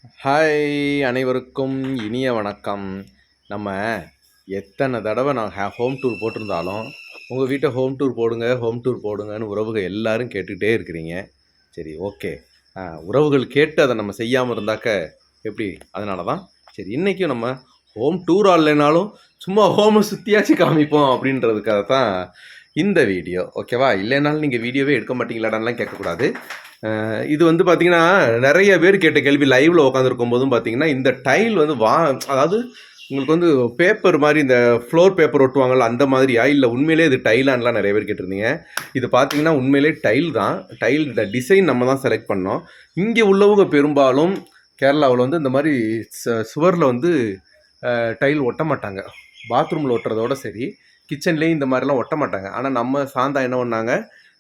Hi அனைவருக்கும் இனிய வணக்கம். நம்ம எத்தனை தடவை நான் ஹோம் டூர் போட்டிருந்தாலும், உங்கள் வீட்டை ஹோம் டூர் போடுங்க, ஹோம் டூர் போடுங்கன்னு உறவுகள் எல்லாரும் கேட்டுக்கிட்டே இருக்கிறீங்க. சரி, ஓகே. உறவுகள் கேட்டு அதை நம்ம செய்யாமல் இருந்தாக்க எப்படி? அதனால தான் சரி, இன்றைக்கும் நம்ம ஹோம் டூர் ஆடலைனாலும் சும்மா ஹோமை சுற்றியாச்சும் காமிப்போம் அப்படின்றதுக்காக தான் இந்த வீடியோ. ஓகேவா? இல்லைனாலும் நீங்கள் வீடியோவே எடுக்க மாட்டீங்களாடான்லாம் கேட்கக்கூடாது. இது வந்து பார்த்தீங்கன்னா, நிறைய பேர் கேட்ட கேள்வி லைவ்ல உட்காந்துருக்கும் போதும் பார்த்தீங்கன்னா, இந்த டைல் வந்து அதாவது உங்களுக்கு வந்து பேப்பர் மாதிரி இந்த ஃப்ளோர் பேப்பர் ஒட்டுவாங்கள்ல அந்த மாதிரியா? இல்லை உண்மையிலே இது டைலான்லாம் நிறைய பேர் கேட்டிருந்தீங்க. இது பார்த்தீங்கன்னா உண்மையிலே டைல் தான். டைல் இந்த டிசைன் நம்ம தான் செலக்ட் பண்ணோம். இங்கே உள்ளவங்க பெரும்பாலும் கேரளாவில் வந்து இந்த மாதிரி சுவரில் வந்து டைல் ஒட்ட மாட்டாங்க. பாத்ரூமில் ஒட்டுறதோட சரி, கிச்சன்லேயும் இந்த மாதிரிலாம் ஒட்ட மாட்டாங்க. ஆனால் நம்ம சாந்தா என்ன பண்ணாங்க,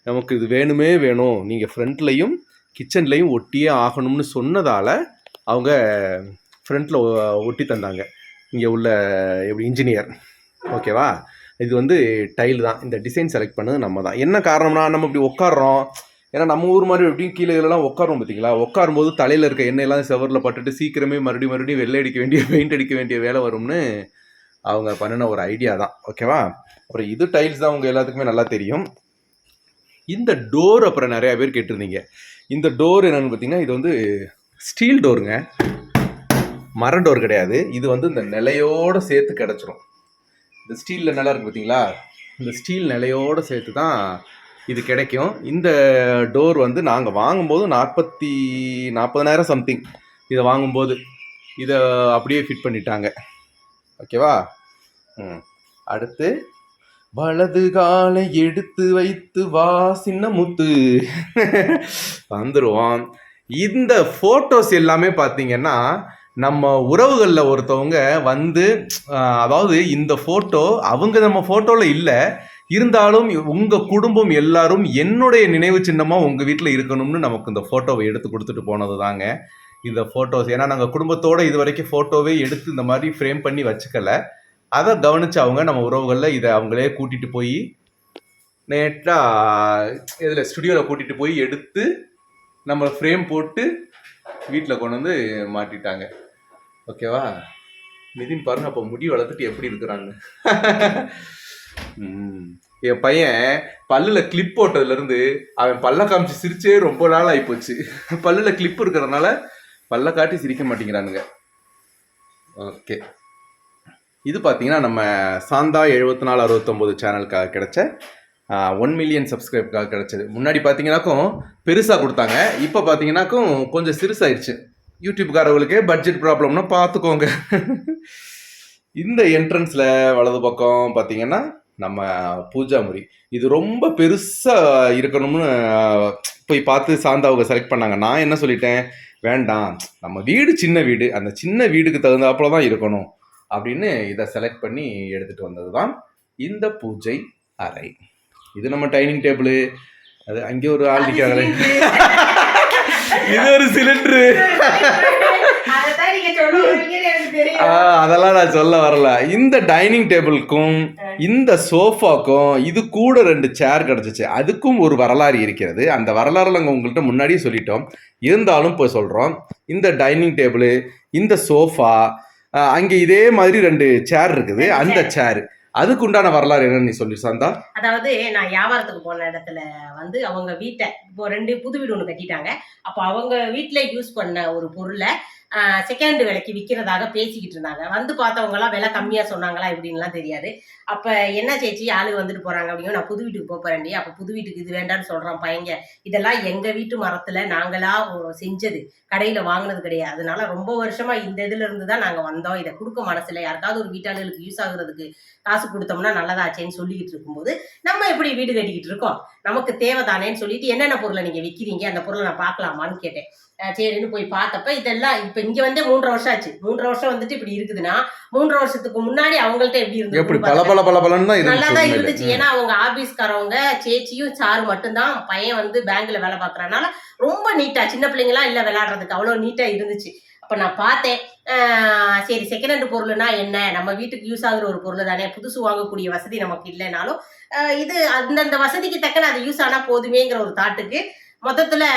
நமக்கு இது வேணுமே வேணும், நீங்கள் ஃப்ரண்ட்லையும் கிச்சன்லேயும் ஒட்டியே ஆகணும்னு சொன்னதால் அவங்க ஃப்ரண்ட்டில் ஒட்டி தந்தாங்க இங்கே உள்ள எப்படி இன்ஜினியர். ஓகேவா? இது வந்து டைல் தான். இந்த டிசைன் செலக்ட் பண்ணது நம்ம தான். என்ன காரணம்னா, நம்ம இப்படி உட்காடுறோம். ஏன்னா நம்ம ஊர் மாதிரி எப்படியும் கீழே இதெல்லாம் உட்காரோம் பார்த்தீங்களா? உட்காரும்போது தலையில் இருக்க எண்ணெயெல்லாம் செவரில் பட்டுட்டு சீக்கிரமே மறுபடியும் வெள்ளை அடிக்க வேண்டிய பெயிண்ட் அடிக்க வேண்டிய வேலை வரும்னு அவங்க பண்ணின ஒரு ஐடியா தான். ஓகேவா? அப்புறம் இது டைல்ஸ் தான் உங்கள் எல்லாத்துக்குமே நல்லா தெரியும். இந்த டோர் அப்புறம் நிறையா பேர் கேட்டிருந்தீங்க. இந்த டோர் என்னென்னு பார்த்தீங்கன்னா, இது வந்து ஸ்டீல் டோருங்க, மர டோர் கிடையாது. இது வந்து இந்த நிலையோடு சேர்த்து கிடச்சிரும். இந்த ஸ்டீலில் நிலை இருக்குது பார்த்தீங்களா? இந்த ஸ்டீல் நிலையோடு சேர்த்து தான் இது கிடைக்கும். இந்த டோர் வந்து நாங்கள் வாங்கும்போது 40,000 சம்திங். இதை வாங்கும்போது இதை அப்படியே ஃபிட் பண்ணிட்டாங்க. ஓகேவா? அடுத்து, வலது காலை எடுத்து வைத்து வா சின்ன முத்து வந்துடுவோம். இந்த ஃபோட்டோஸ் எல்லாமே பார்த்தீங்கன்னா, நம்ம உறவுகளில் ஒருத்தவங்க வந்து, அதாவது இந்த ஃபோட்டோ அவங்க நம்ம ஃபோட்டோவில் இல்லை, இருந்தாலும் உங்கள் குடும்பம் எல்லாரும் என்னுடைய நினைவு சின்னமாக உங்கள் வீட்டில் இருக்கணும்னு நமக்கு இந்த ஃபோட்டோவை எடுத்து கொடுத்துட்டு போனது தாங்க இந்த ஃபோட்டோஸ். ஏன்னா நாங்கள் குடும்பத்தோடு இது வரைக்கும் ஃபோட்டோவே எடுத்து இந்த மாதிரி ஃப்ரேம் பண்ணி வச்சுக்கல. அதை கவனித்து அவங்க நம்ம உறவுகளில் இதை அவங்களே கூட்டிகிட்டு போய் நேட்டாக இதில் ஸ்டுடியோவில் கூட்டிகிட்டு போய் எடுத்து நம்ம ஃப்ரேம் போட்டு வீட்டில் கொண்டு வந்து மாட்டிட்டாங்க. ஓகேவா? நிதின் பாருங்க, அப்போ முடி வளர்த்துட்டு எப்படி இருக்கிறாங்க. என் பையன் பல்லில் கிளிப் போட்டதுலேருந்து அவன் பல்ல காமிச்சு சிரிச்சே ரொம்ப நாள் ஆகிப்போச்சு. பல்லில் கிளிப் இருக்கிறதுனால பல்ல காட்டி சிரிக்க மாட்டேங்கிறானுங்க. ஓகே, இது பார்த்தீங்கன்னா நம்ம சாந்தா 7469 சேனலுக்காக கிடைச்ச 1 மில்லியன் சப்ஸ்கிரைப்காக கிடைச்சது. முன்னாடி பார்த்தீங்கன்னாக்கும் பெருசாக கொடுத்தாங்க, இப்போ பார்த்தீங்கன்னாக்கும் கொஞ்சம் சிறுசாயிடுச்சு. யூடியூப்காரவங்களுக்கே பட்ஜெட் ப்ராப்ளம்னா பார்த்துக்கோங்க. இந்த என்ட்ரன்ஸில் வலது பக்கம் பார்த்தீங்கன்னா நம்ம பூஜா முறி. இது ரொம்ப பெருசாக இருக்கணும்னு போய் பார்த்து சாந்தா அவங்க செலக்ட் பண்ணாங்க. நான் என்ன சொல்லிட்டேன், வேண்டாம், நம்ம வீடு சின்ன வீடு, அந்த சின்ன வீடுக்கு தகுந்தாப்புல தான் இருக்கணும் அப்படின்னு இதை செலக்ட் பண்ணி எடுத்துகிட்டு வந்தது தான் இந்த பூஜை அறை. இது நம்ம டைனிங் டேபிள். அது அங்கே ஒரு ஆள் நிற்கிறாங்களே, இது ஒரு சிலிண்டரு. அதெல்லாம் நான் சொல்ல வரல. இந்த டைனிங் டேபிளுக்கும் இந்த சோஃபாக்கும் இது கூட 2 சேர் கிடச்சிச்சு. அதுக்கும் ஒரு வரலாறு இருக்கிறது. அந்த வரலாறு நாங்கள் உங்கள்கிட்ட முன்னாடியே சொல்லிட்டோம், இருந்தாலும் இப்போ சொல்கிறோம். இந்த டைனிங் டேபிள், இந்த சோஃபா, அங்கே இதே மாதிரி 2 சேர் இருக்குது. அந்த சேர் அதுக்கு உண்டான வரலாறு என்னன்னு நீ சொல்லி சாந்தா. அதாவது நான் வியாபாரத்துக்கு போன இடத்துல வந்து அவங்க வீட்டை இப்போ 2 புது வீடு ஒன்று கட்டிட்டாங்க. அப்போ அவங்க வீட்டில் யூஸ் பண்ண ஒரு பொருளை செகண்ட் விலைக்கு விற்கிறதாக பேசிக்கிட்டு இருந்தாங்க. வந்து பார்த்தவங்கலாம் விலை கம்மியாக சொன்னாங்களா இப்படின்லாம் தெரியாது. அப்போ என்ன சேச்சி ஆளுங்க வந்துட்டு போகிறாங்க அப்படிங்க, நான் புது வீட்டுக்கு போகிறேன்டி. அப்போ புது வீட்டுக்கு இது வேண்டான்னு சொல்கிறான் பையங்க. இதெல்லாம் எங்கள் வீட்டு மரத்தில் நாங்களாக செஞ்சது, கடையில் வாங்கினது கிடையாது. அதனால ரொம்ப வருஷமாக இந்த இதில் இருந்து தான் நாங்கள் வந்தோம். இதை கொடுக்க மனசில் யாருக்காவது ஒரு வீட்டாளர்களுக்கு யூஸ் ஆகுறதுக்கு காசு கொடுத்தோம்னா நல்லதாச்சேன்னு சொல்லிக்கிட்டு இருக்கும்போது, நம்ம எப்படி வீடு கட்டிக்கிட்டு இருக்கோம், நமக்கு தேவைதானேன்னு சொல்லிட்டு என்னென்ன பொருளை நீங்கள் விற்கிறீங்க, அந்த பொருளை நான் பார்க்கலாமான்னு கேட்டேன். சரின்னு போய் பார்த்தப்ப இதெல்லாம் இப்போ இங்கே வந்து 3 வருஷம் ஆச்சு. 3 வருஷம் வந்துட்டு இப்படி இருக்குதுன்னா 3 வருஷத்துக்கு முன்னாடி அவங்கள்ட்ட எப்படி இருந்தது? நல்லா தான் இருந்துச்சு. ஏன்னா அவங்க ஆபீஸ்காரவங்க சேச்சியும் சாரு மட்டும்தான். பையன் வந்து பேங்க்ல வேலை பார்க்கறதுனால ரொம்ப நீட்டா, சின்ன பிள்ளைங்களாம் இல்லை விளையாடுறதுக்கு, அவ்வளோ நீட்டா இருந்துச்சு. அப்போ நான் பார்த்தேன், சரி செகண்ட் ஹேண்ட் பொருள்னா என்ன, நம்ம வீட்டுக்கு யூஸ் ஆகுற ஒரு பொருள் தானே, புதுசு வாங்கக்கூடிய வசதி நமக்கு இல்லைனாலும் இது அந்தந்த வசதிக்கு தக்கன அது யூஸ் ஆனால் போதுமேங்கிற ஒரு தாட்டுக்கு மொத்தத்தில்,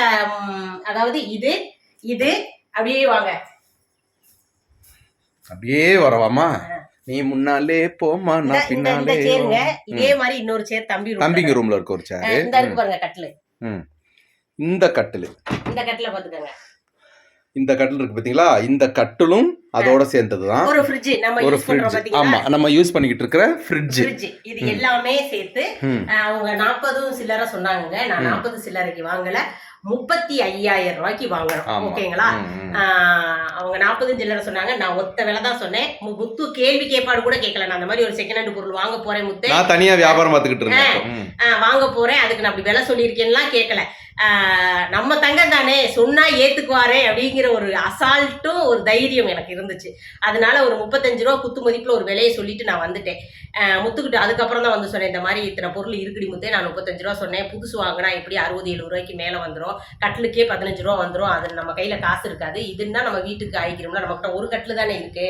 அதாவது இது இது அப்படியே வாங்க, அப்படியே வரவாமா? நீ முன்னாலே போமா நான் பின்னாலே. சேருங்க இதே மாதிரி இன்னொரு சேர் தம்பிங்க ரூம்ல இருக்க ஒரு சேர். இந்த இருக்கு பாருங்க கட்டில். இந்த கட்டில் பாத்துக்கங்க. இந்த கட்டில் இருக்கு பாத்தீங்களா? இந்த கட்டிலும் அதோட சேர்ந்ததுதான். ஒரு ஃப்ரிட்ஜ் நம்ம யூஸ் பண்றோம் பாத்தீங்களா? ஆமா, நம்ம யூஸ் பண்ணிக்கிட்டு இருக்கிற ஃப்ரிட்ஜ். இது எல்லாமே சேர்த்து அவங்க 40 சில்லறை சொன்னாங்க. நான் 40 சில்லறைக்கு வாங்கல, 35,000 ரூபாய்க்கு வாங்கணும். ஓகேங்களா? அவங்க 40 சில்லறை சொன்னாங்க, நான் ஒத்த விலை தான் சொன்னேன். முத்து கேள்வி கேட்பாடு கூட கேட்கல. நான் அந்த மாதிரி ஒரு செகண்ட் ஹேண்ட் பொருள் வாங்க போறேன் முத்து, நான் தனியா வியாபாரம் பார்த்துக்கிட்டு இருந்தேன், வாங்க போறேன், அதுக்கு நான் அப்படி விலை சொல்லியிருக்கேன்லாம் கேட்கல. நம்ம தங்கம் தானே சொன்னா ஏத்துக்குவாரே அப்படிங்கிற ஒரு அசால்ட்டும் ஒரு தைரியம் எனக்கு இருந்துச்சு. அதனால ஒரு 35 ரூபா குத்து மதிப்புல ஒரு விலையை சொல்லிட்டு நான் வந்துட்டேன். முத்துக்கிட்டு அதுக்கப்புறம் தான் வந்து சொன்னேன், இந்த மாதிரி இத்தனை பொருள் இருக்குடி முத்தே, நான் 35 ரூபா சொன்னேன், புதுசு வாங்கினா எப்படி 60-70 ரூபாய்க்கு மேல வந்துடும், கட்டிலுக்கே 15 ரூபா வந்துடும், அது நம்ம கையில காசு இருக்காது, இதுன்னா நம்ம வீட்டுக்கு ஆயிக்கிறோம்ல, நம்மகிட்ட ஒரு கட்டில் தானே இருக்கு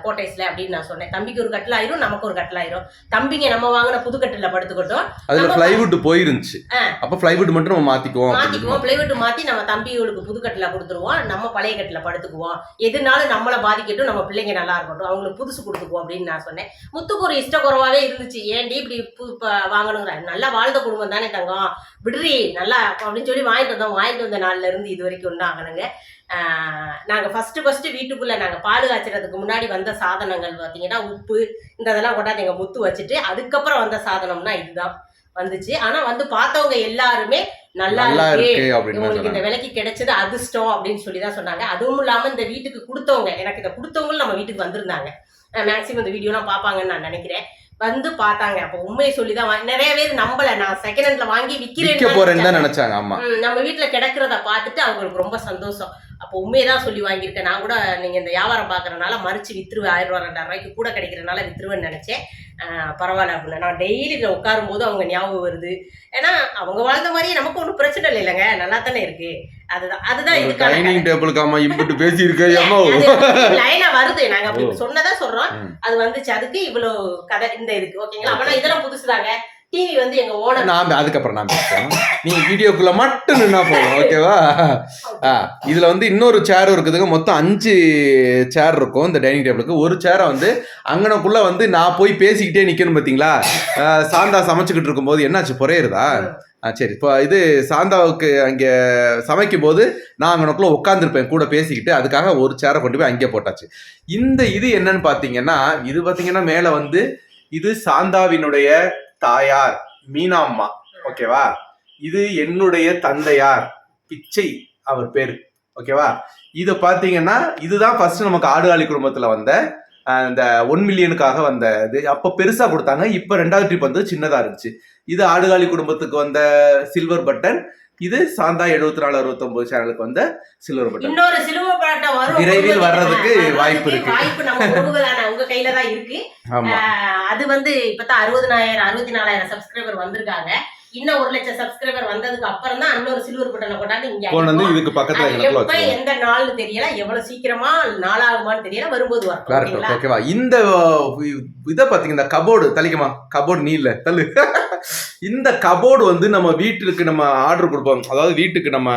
கோட்டைஸ்ல அப்படின்னு நான் சொன்னேன். தம்பிக்கு ஒரு கட்டில் ஆயிரும், நமக்கு ஒரு கட்டில் ஆயிரும், தம்பிங்க நம்ம வாங்கின புது கட்டில படுத்துக்கிட்டோம். அதுல பிளைவுட் போயிருந்துச்சு, அப்ப பிளைவுட் மட்டும் நம்ம மாத்திக்குவோம், பிளைவுட் மாத்தி நம்ம தம்பிகளுக்கு புது கட்டில கொடுத்துருவோம், நம்ம பழைய கட்டில படுத்துக்குவோம், எதுனாலும் நம்மளை பாதிக்கட்டும், நம்ம பிள்ளைங்க நல்லா இருக்கட்டும், அவங்களுக்கு புதுசு கொடுத்துக்குவோம் அப்படின்னு நான் சொன்னேன். முத்துக்கு ஒரு இஷ்ட குறைவாவே இருந்துச்சு, ஏன்டி இப்படி வாங்கணுங்கிற, நல்லா வாழ்ந்த குடும்பம் தானே தங்கம், விடுறி நல்லா அப்படின்னு சொல்லி வாங்கிட்டு வந்தோம். வாங்கிட்டு வந்த நாள்ல இருந்து இது வரைக்கும் ஒன்றும் ஆகணுங்க. நாங்க ஃபர்ஸ்ட் வீட்டுக்குள்ள நாங்க பால் காய்ச்சறதுக்கு முன்னாடி வந்த சாதனங்கள் பாத்தீங்கன்னா உப்பு இந்த இதெல்லாம் கொண்டாந்து எங்க முத்து வச்சுட்டு, அதுக்கப்புறம் வந்த சாதனம்னா இதுதான் வந்துச்சு. ஆனா வந்து பார்த்தவங்க எல்லாருமே நல்லா இருக்கு, உங்களுக்கு இந்த விலைக்கு கிடைச்சது அதிர்ஷ்டம் அப்படின்னு சொல்லிதான் சொன்னாங்க. அதுவும் இல்லாம இந்த வீட்டுக்கு கொடுத்தவங்க, எனக்கு இதை கொடுத்தவங்களும் நம்ம வீட்டுக்கு வந்திருந்தாங்க. மேக்சிமம் இந்த வீடியோலாம் பார்ப்பாங்கன்னு நான் நினைக்கிறேன். வந்து பார்த்தாங்க. அப்போ உண்மையை சொல்லிதான் நிறைய பேர் நம்பல, நான் செகண்ட் ஹேண்ட்ல வாங்கி விக்கிறேன்னு நினைச்சாங்க. ஆமா, நம்ம வீட்டுல கிடக்கிறத பார்த்துட்டு அவங்களுக்கு ரொம்ப சந்தோஷம். அப்போ உண்மையதான் சொல்லி வாங்கியிருக்கேன். நான் கூட நீங்க இந்த வியாபாரம் பாக்குறதுனால மறிச்சு வித்துருவேன், 1000 ரூபா 2000 ரூபாய்க்கு கூட கிடைக்கிறதுனால வித்துருவேன்னு நினைச்சேன். பரவாயில்ல அப்படின்னு நான் டெய்லி இதில் உட்காரும் போது அவங்க ஞாபகம் வருது. ஏன்னா அவங்க வாழ்ந்த மாதிரியே நமக்கு ஒன்றும் பிரச்சனை இல்லைங்க, நல்லா தானே இருக்கு. அதுதான் லைனா வருது, நாங்க அப்படி சொன்னதா சொல்றோம், அது வந்துச்சு, அதுக்கு இவ்வளவு கதை இந்த இருக்கு. ஓகேங்களா? அப்பனா இதெல்லாம் புதுசுதாங்க. டிவி வந்து எங்க ஓனர், நான் அதுக்கப்புறம் நான் பேசுறேன், நீ வீடியோக்குள்ள மட்டும் நின்னா போதும். ஓகேவா? இதுல வந்து இன்னொரு சேர் இருக்குதுங்க, மொத்தம் 5 சேர் இருக்கும் இந்த டைனிங் டேபிளுக்கு. ஒரு சேரை வந்து அங்கனக்குள்ள வந்து நான் போய் பேசிக்கிட்டே நிக்கணும் பாத்தீங்களா? சாந்தா சமைச்சுக்கிட்டு இருக்கும்போது என்னாச்சு, புறையுறதா? சரி, இப்போ இது சாந்தாவுக்கு அங்கே சமைக்கும் போது நான் அங்கனக்குள்ள உட்காந்துருப்பேன் கூட பேசிக்கிட்டு, அதுக்காக ஒரு சேரை கொண்டு போய் அங்கே போட்டாச்சு. இந்த இது என்னன்னு பாத்தீங்கன்னா, இது பாத்தீங்கன்னா மேல வந்து இது சாந்தாவினுடைய தாயார் மீனாம்மா. ஓகேவா? இது என்னுடைய தந்தையார் பிச்சை, அவர் பேரு. ஓகேவா? இதை பாத்தீங்கன்னா இதுதான் ஃபர்ஸ்ட் நமக்கு ஆடுகாலி குடும்பத்துல வந்த இந்த 1 மில்லியனுக்காக வந்த இது. அப்ப பெருசா கொடுத்தாங்க, இப்ப 2வது ட்ரிப் வந்து சின்னதா இருந்துச்சு. இது ஆடுகாலி குடும்பத்துக்கு வந்த சில்வர் பட்டன், இது சாந்தா 74-69 சேனலுக்கு வந்த சில்வர் பட்டன். இன்னொரு சில்வர் பட்டன் விரைவில் வர்றதுக்கு வாய்ப்பு இருக்கு. உங்க கையில தான் இருக்கு. அது வந்து இப்பதான் 60,000 64,000 சப்ஸ்கிரைபர் வந்திருக்காங்க. இன்னும் 1,00,000 சப்ஸ்கிரைபர் வந்ததுக்கு அப்புறம் தான் இன்னொரு சில்வர் பட்டனை கொண்டாந்து இங்க இதுக்கு பக்கத்துல எப்ப எந்த நாள்னு தெரியல, எவ்வளவு சீக்கிரமா நாளாகுமான்னு தெரியல, வரும்போது வரும். ஓகேவா? இந்த இதை பாத்தீங்க, இந்த கபோர்டு தள்ளிக்குமா, கபோர்டு நீ இல்ல தள்ளு. இந்த கபோர்டு வந்து நம்ம வீட்டுக்கு நம்ம ஆர்டர் கொடுப்போம், அதாவது வீட்டுக்கு நம்ம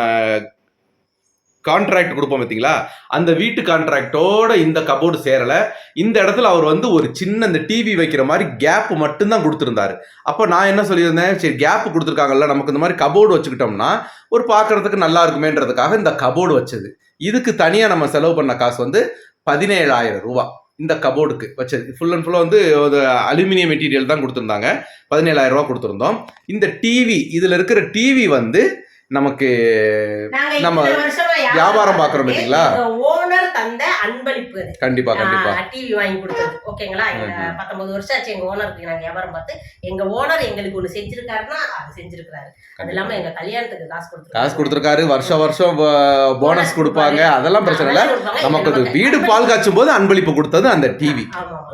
கான்ட்ராக்ட் கொடுப்போம் பார்த்தீங்களா, அந்த வீட்டு கான்ட்ராக்டோட இந்த கபோர்டு சேரலை. இந்த இடத்துல அவர் வந்து ஒரு சின்ன இந்த டிவி வைக்கிற மாதிரி கேப் மட்டும்தான் கொடுத்துருந்தாரு. அப்போ நான் என்ன சொல்லியிருந்தேன், சரி கேப் கொடுத்துருக்காங்கல்ல, நமக்கு இந்த மாதிரி கபோர்டு வச்சுக்கிட்டோம்னா ஒரு பார்க்கறதுக்கு நல்லா இருக்குமேன்றதுக்காக இந்த கபோர்டு வச்சது. இதுக்கு தனியாக நம்ம செலவு பண்ண காசு வந்து 17,000 ரூபா. இந்த கபோர்டுக்கு வச்சது ஃபுல் அண்ட் ஃபுல்லாக வந்து ஒரு அலுமினியம் மெட்டீரியல் தான் கொடுத்துருந்தாங்க. 17,000 ரூபா கொடுத்துருந்தோம். இந்த டிவி, இதில் இருக்கிற டிவி வந்து நமக்கு நம்ம வியாபாரம் பாக்குறோம் பாத்தீங்களா, ஓனர் தந்த அன்பளிப்பு. கண்டிப்பா கண்டிப்பா டிவி வாங்கி கொடுத்தது. ஓகேங்களா? 19 வருஷம் ஆச்சு எங்க ஓனருக்கு நாங்க வியாபாரம் பார்த்து. எங்க ஓனர் எங்களுக்கு ஒண்ணு செஞ்சிருக்காருன்னா அது செஞ்சிருக்காரு. அது இல்லாம எங்க கல்யாணத்துக்கு காசு கொடுத்திருக்காரு. வருஷம் போனஸ் கொடுப்பாங்க, அதெல்லாம் பிரச்சனை இல்ல. நமக்கு வீடு பால் காய்ச்சும் போது அன்பளிப்பு கொடுத்தது அந்த டிவி.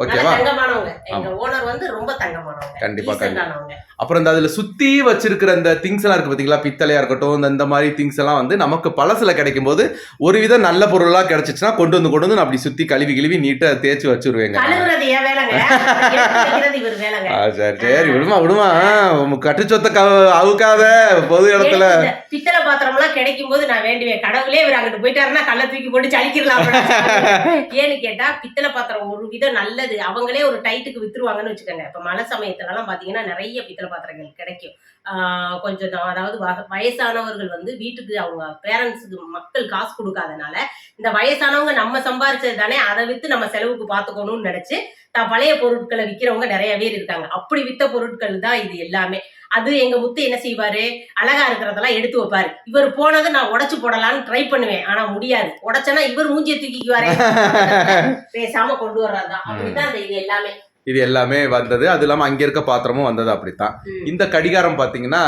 ஓகேவா? தங்கமானவங்க எங்க ஓனர் வந்து ரொம்ப தங்கமானவங்க. கண்டிப்பா கண்டிப்பா. அப்புறம் இந்த அதுல சுத்தி வச்சிருக்கிற இந்த திங்ஸ் எல்லாம் இருக்கு பாத்தீங்களா, பித்தளையா இருக்கட்டும், இந்த மாதிரி திங்ஸ் எல்லாம் வந்து நமக்கு பழசுல கிடைக்கும் போது ஒரு வித நல்ல பொருளா கிடைச்சிச்சுன்னா கொண்டு வந்து நான் அப்படி சுத்தி கழுவி நீட்டா தேய்ச்சி வச்சிருவேங்க. கழுவுறது ஏன் வேலைங்க, எடுத்து வைக்கிறது இவர் வேலைங்க. சரி விடுமா கட்டு சொத்த அவுக்காத பொது இடத்துல. பித்தளை பாத்திரம் எல்லாம் கிடைக்கும் போது நான் வேண்டுவேன், கடவுளே இவர் அங்கிட்டு போயிட்டாருன்னா கல்ல தூக்கி போட்டு சலிக்கலாம். ஏன்னு கேட்டா பித்தளை பாத்திரம் ஒரு விதம் நல்லது, அவங்களே ஒரு டைட்டுக்கு வித்துருவாங்கன்னு வச்சுக்கோங்க. இப்ப மழை சமயத்துல எல்லாம் பாத்தீங்கன்னா நிறைய பித்தளை பாத்திரங்கள் கிடைக்கும். கொஞ்சம் அதாவது வயசானவர்கள் வந்து வீட்டுக்கு அவங்க பேரண்ட்ஸுக்கு மக்கள் காசு கொடுக்காதனால இந்த வயசானவங்க நம்ம சம்பாரிச்சது தானே, அதை வித்து நம்ம செலவுக்கு பாத்துக்கணும்னு நினைச்சு பழைய பொருட்களை விக்கிறவங்க நிறைய பேர் இருக்காங்க. அப்படி வித்த பொருட்கள் தான் இது எல்லாமே. அது எங்க முத்து என்ன செய்வாரு, அழகா இருக்கிறதெல்லாம் எடுத்து வைப்பாரு. இவர் போனது நான் உடைச்சு போடலான்னு ட்ரை பண்ணுவேன், ஆனா முடியாது. உடைச்சனா இவர் மூஞ்சியை தூக்கிக்குவாரு, பேசாம கொண்டு வர்றதுதான். அப்படிதான் இது எல்லாமே. இது எல்லாமே வந்தது. அது இல்லாம அங்க இருக்க பாத்திரமும் வந்தது அப்படித்தான். இந்த கடிகாரம் பாத்தீங்கன்னா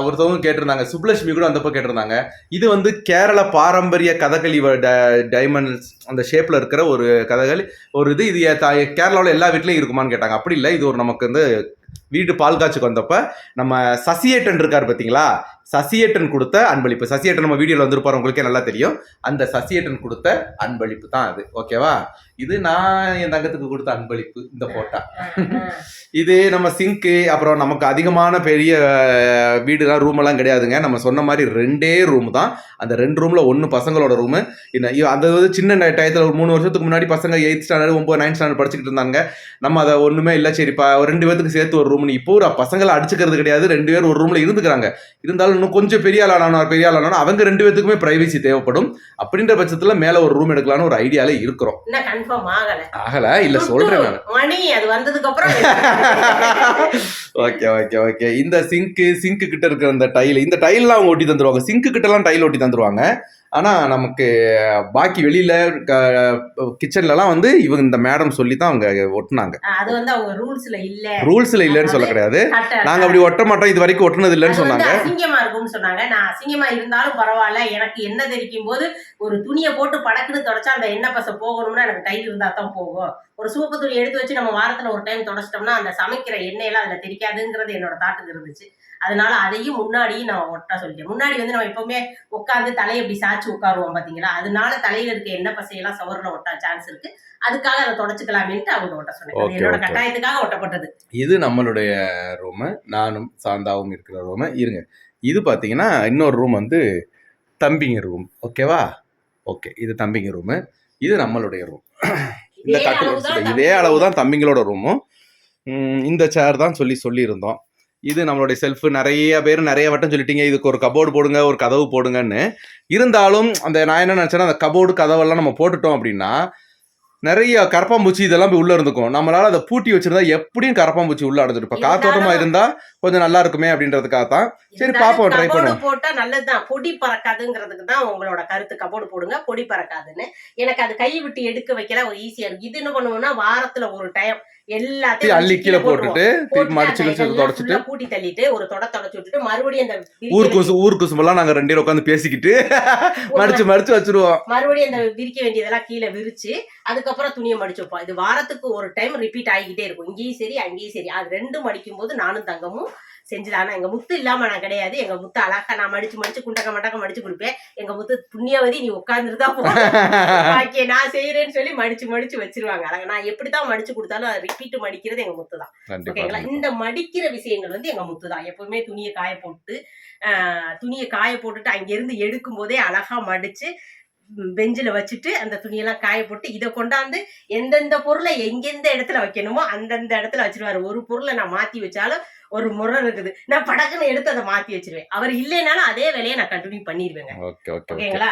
ஒருத்தவங்க கேட்டிருந்தாங்க, சுப்லட்சுமி கூட வந்தப்போ கேட்டிருந்தாங்க. இது வந்து கேரள பாரம்பரிய கதகளி டைமண்ட்ஸ் அந்த ஷேப்ல இருக்கிற ஒரு கதகளி ஒரு இது. இது கேரளாவில் எல்லா வீட்லயும் இருக்குமான்னு கேட்டாங்க. அப்படி இல்லை, இது ஒரு நமக்கு வந்து வீட்டு பால் காய்ச்சுக்கு வந்தப்ப நம்ம சசியேட்டன் இருக்காரு பாத்தீங்களா, சசியேட்டன் கொடுத்த அன்பளிப்பு. சசியேட்டன் நம்ம வீடியோல வந்திருப்பாரு, உங்களுக்கே நல்லா தெரியும். அந்த சசியேட்டன் கொடுத்த அன்பளிப்பு தான் அது. ஓகேவா, இது நான் என் தங்கத்துக்கு கொடுத்த அன்பளிப்பு. இந்த போட்டா இது நம்ம சிங்க்கு. அப்புறம் நமக்கு அதிகமான பெரிய வீடுலாம் ரூம் எல்லாம் கிடையாதுங்க. நம்ம சொன்ன மாதிரி 2 ரூம் தான். அந்த 2 ரூம்ல 1 பசங்களோட ரூமு. அந்த சின்ன டயத்துல ஒரு 3 வருஷத்துக்கு முன்னாடி பசங்க 8th ஸ்டாண்டர்ட் 9th ஸ்டாண்டர்ட் படிச்சுக்கிட்டு இருந்தாங்க. நம்ம அதை ஒண்ணுமே இல்லை, சரிப்பா 2 பேருக்கு சேர்த்து ஒரு ரூம். இப்போ ஒரு பசங்களை அடிச்சுக்கிறது கிடையாது, 2 பேர் ஒரு ரூம்ல இருந்துக்கிறாங்க. இருந்தாலும் இன்னும் கொஞ்சம் பெரிய ஆளானோ அவங்க 2 பேத்துக்குமே பிரைவசி தேவைப்படும். அப்படின்ற பட்சத்துல மேல ஒரு ரூம் எடுக்கலாம்னு ஒரு ஐடியால இருக்கிறோம். ஆகல இல்ல சொல்றேன் நான். அது வந்ததுக்கு அப்புறம் ஓகே. இந்த சிங்க் கிட்ட இருக்கிற இந்த டைல்லாம் அவங்க ஒட்டி தந்துருவாங்க. சிங்க் கிட்ட எல்லாம் டைல் ஒட்டி தந்துருவாங்க. ஆனா நமக்கு பாக்கி வெளியில கிச்சன்ல வந்து இவங்க இந்த மேடம் சொல்லி தான் அவங்க ஒட்டினாங்க. அது வந்து அவங்க ரூல்ஸ்ல இல்லன்னு சொல்ல கிடையாது, நாங்க அப்படி ஒட்ட மாட்டோம், இது வரைக்கும் ஒட்டினது இல்லன்னு சொன்னாங்க. அசிங்கமா இருக்கும்னு சொன்னாங்க. நான் அசிங்கமா இருந்தாலும் பரவாயில்ல, எனக்கு என்ன தெரிக்கும் போது ஒரு துணியை போட்டு படக்குன்னு தொடச்சா அந்த எண்ணெய் பசை போகணும்னா எனக்கு டைல் இருந்தா தான் போகும். ஒரு சூப்பு துணி எடுத்து வச்சு நம்ம வாரத்துல ஒரு டைம் தொடச்சிட்டோம்னா அந்த சமைக்கிற எண்ணெயெல்லாம் அதுல தெரிக்காதுங்கிறது என்னோட தாட்டுக்கு இருந்துச்சு. அதனால அதையும் முன்னாடியும் நான் ஒட்ட சொல்லிட்டேன். முன்னாடி வந்து நம்ம எப்பவுமே உட்காந்து தலையை இப்படி சாச்சு உட்காருவோம் பாத்தீங்களா, அதனால தலையில இருக்க எண்ணெய் பசையெல்லாம் சவரில் ஒட்ட சான்ஸ் இருக்கு. அதுக்காக அதை தொடச்சுக்கலாமேன்ட்டு அவங்க ஒட்ட சொன்னேன். என்னோட கட்டாயத்துக்காக ஒட்டப்பட்டது. இது நம்மளுடைய ரூம், நானும் சாந்தாவும் இருக்கிற ரூம். இருங்க, இது பாத்தீங்கன்னா இன்னொரு ரூம் வந்து தம்பிங்க ரூம். ஓகேவா, ஓகே, இது தம்பிங்க ரூம். இது நம்மளுடைய ரூம். இந்த கட்டு இதே அளவு தான் தம்பிங்களோட ரூமும். இந்த சேர் தான் சொல்லியிருந்தோம். இது நம்மளுடைய செல்ஃபு. நிறைய பேர் நிறைய வட்டம் சொல்லிட்டீங்க இதுக்கு ஒரு கபோர்டு போடுங்க, ஒரு கதவு போடுங்கன்னு. இருந்தாலும் நான் என்ன நினச்சேன்னா, அந்த கபோர்டு கதவெல்லாம் நம்ம போட்டுட்டோம் அப்படின்னா நிறைய கரப்பாம்பூச்சி இதெல்லாம் போய் உள்ள இருந்துக்கும். நம்மளால அதை பூட்டி வச்சிருந்தா எப்படியும் கரப்பாம்பூச்சி உள்ள அடைஞ்சிட்டு, இப்போ காத்தோட்டமா இருந்தா கொஞ்சம் நல்லா இருக்குமே அப்படின்றதுக்காக தான். சரி பாப்போம், ட்ரை பண்ணுவோம். போட்டா நல்லதுதான், பொடி பறக்காதுங்கிறதுக்கு தான் உங்களோட கருத்து. கபோர்டு போடுங்க, பொடி பறக்காதுன்னு. எனக்கு அது கை விட்டு எடுக்க வைக்கல ஒரு ஈஸியா இருக்கு. இது என்ன பண்ணுவோம்னா, வாரத்துல ஒரு டைம் எல்லாத்தையும் அள்ளி கீழே போட்டுட்டு மடிச்சு தொடச்சிட்டு கூட்டி தள்ளிட்டு ஒரு தொடச்சு விட்டுட்டு மறுபடியும் அந்த ஊர் குசுமெல்லாம் நாங்க 2 பேரும் உட்காந்து பேசிக்கிட்டு மடிச்சு வச்சிருவோம். மறுபடியும் அந்த விரிக்க வேண்டியதெல்லாம் கீழே விரிச்சு அதுக்கப்புறம் துணியை மடிச்சு வைப்போம். இது வாரத்துக்கு ஒரு டைம் ரிப்பீட் ஆகிக்கிட்டே இருக்கும். இங்கேயும் சரி அங்கேயும் சரி. அது 2 மடிக்கும் போது நானும் தங்கமும் செஞ்சுதான். ஆனா எங்க முத்து இல்லாம நான் கிடையாது. எங்க முத்து அழகா நான் மடிச்சு குண்டக்க மட்டக்க மடிச்சு கொடுப்பேன். எங்க முத்து புண்ணியவதி நீ உட்கார்ந்துருந்தா போக்கே நான் செய்யறேன்னு சொல்லி மடிச்சு வச்சிருவாங்க. அழகா நான் எப்படிதான் மடிச்சு கொடுத்தாலும் அதை ரிப்பீட் மடிக்கிறது எங்க முத்து தான். ஓகேங்களா, இந்த மடிக்கிற விஷயங்கள் வந்து எங்க முத்து தான். எப்பவுமே துணியை காய போட்டுட்டு அங்கிருந்து எடுக்கும் போதே அழகா மடிச்சு பெஞ்சில வச்சுட்டு அந்த துணியெல்லாம் காய போட்டு இதை கொண்டாந்து எந்தெந்த பொருளை எங்கெந்த இடத்துல வைக்கணுமோ அந்தந்த இடத்துல வச்சிருவாரு. ஒரு பொருளை நான் மாத்தி வச்சாலும் ஒரு முறை இருக்குது, நான் படக்குன்னு எடுத்து அதை மாத்தி வச்சிருவேன். அவர் இல்லைனாலும் அதே வேலையை நான் கண்டினியூ பண்ணிடுவேங்க. ஓகேங்களா,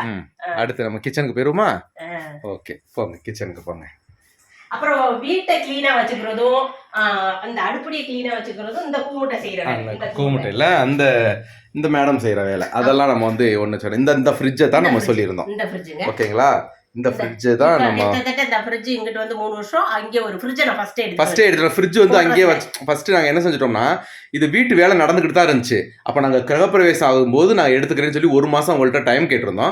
அடுத்து நம்ம கிச்சனுக்கு போயிருமா? ஓகே, போங்க கிச்சனுக்கு போங்க. அப்புறம் வீட்டை கிளீனா வச்சுக்கிறதும் அந்த அடுப்படியை கிளீனா வச்சுக்கிறதும் இந்த கூமுட்டை செய்யற கூமுட்டை இல்ல, அந்த இந்த மேடம் செய்யற வேலை. அதெல்லாம் நம்ம வந்து ஒண்ணு சொல்றோம். இந்த ஃப்ரிட்ஜை தான் நம்ம சொல்லியிருந்தோம். இந்த ஃப்ரிட்ஜுங்க, ஓகேங்களா. இந்த ஃப்ரிட்ஜ் தான் நம்ம இந்த ஃப்ரிட்ஜ் இங்கிட்ட வந்து 3 வருஷம் அங்கே ஒரு ஃப்ரிட்ஜ் நான் ஃபர்ஸ்ட் எடுத்தோம். ஃப்ரிட்ஜ் வந்து அங்கேயே ஃபர்ஸ்ட் நாங்க என்ன செஞ்சிட்டோம்னா, இது வீட்டு வேலை நடந்துகிட்டு தான் இருந்துச்சு. அப்ப நாங்க கிரகப்பிரவேசம் ஆகும்போது நான் எடுத்துக்கிறேன்னு சொல்லி 1 மாசம் அவங்கள்ட்ட டைம் கேட்டிருந்தோம்.